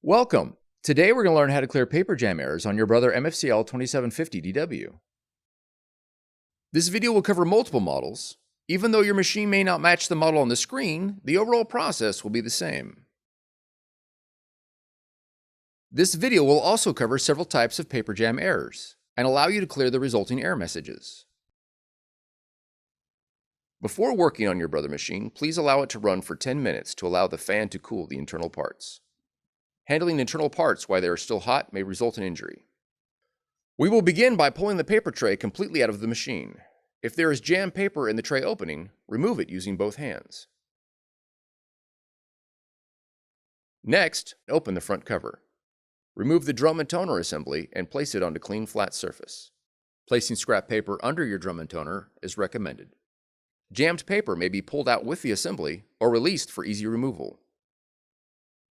Welcome! Today we're going to learn how to clear paper jam errors on your Brother MFC-L2750DW. This video will cover multiple models. Even though your machine may not match the model on the screen, the overall process will be the same. This video will also cover several types of paper jam errors and allow you to clear the resulting error messages. Before working on your Brother machine, please allow it to run for 10 minutes to allow the fan to cool the internal parts. Handling internal parts while they are still hot may result in injury. We will begin by pulling the paper tray completely out of the machine. If there is jammed paper in the tray opening, remove it using both hands. Next, open the front cover. Remove the drum and toner assembly and place it onto clean flat surface. Placing scrap paper under your drum and toner is recommended. Jammed paper may be pulled out with the assembly or released for easy removal.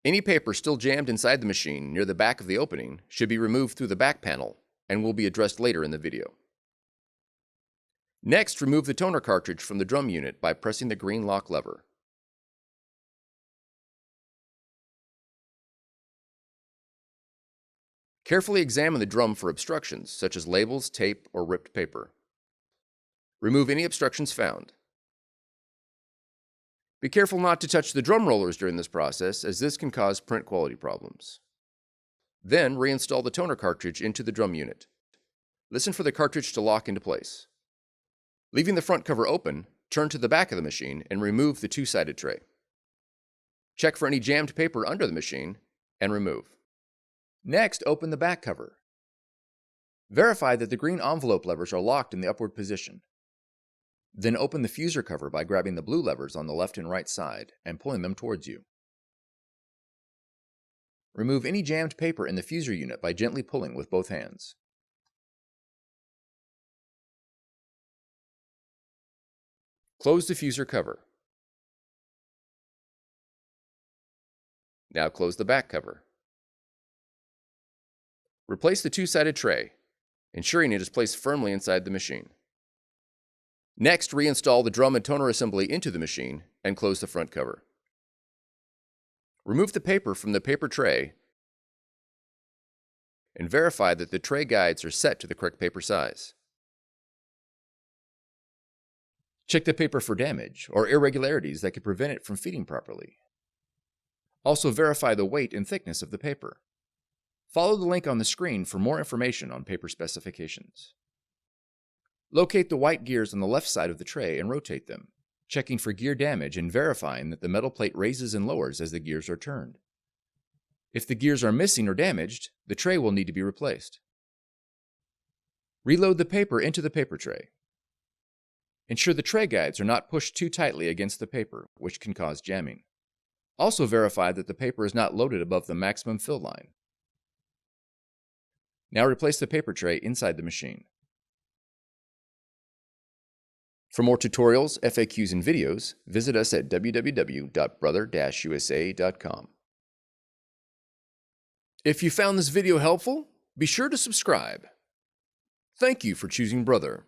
Any paper still jammed inside the machine near the back of the opening should be removed through the back panel and will be addressed later in the video. Next, remove the toner cartridge from the drum unit by pressing the green lock lever. Carefully examine the drum for obstructions such as labels, tape, or ripped paper. Remove any obstructions found. Be careful not to touch the drum rollers during this process, as this can cause print quality problems. Then, reinstall the toner cartridge into the drum unit. Listen for the cartridge to lock into place. Leaving the front cover open, turn to the back of the machine and remove the two-sided tray. Check for any jammed paper under the machine and remove. Next, open the back cover. Verify that the green envelope levers are locked in the upward position. Then open the fuser cover by grabbing the blue levers on the left and right side and pulling them towards you. Remove any jammed paper in the fuser unit by gently pulling with both hands. Close the fuser cover. Now close the back cover. Replace the two-sided tray, ensuring it is placed firmly inside the machine. Next, reinstall the drum and toner assembly into the machine and close the front cover. Remove the paper from the paper tray and verify that the tray guides are set to the correct paper size. Check the paper for damage or irregularities that could prevent it from feeding properly. Also verify the weight and thickness of the paper. Follow the link on the screen for more information on paper specifications. Locate the white gears on the left side of the tray and rotate them, checking for gear damage and verifying that the metal plate raises and lowers as the gears are turned. If the gears are missing or damaged, the tray will need to be replaced. Reload the paper into the paper tray. Ensure the tray guides are not pushed too tightly against the paper, which can cause jamming. Also verify that the paper is not loaded above the maximum fill line. Now replace the paper tray inside the machine. For more tutorials, FAQs, and videos, visit us at www.brother-usa.com. If you found this video helpful, be sure to subscribe. Thank you for choosing Brother.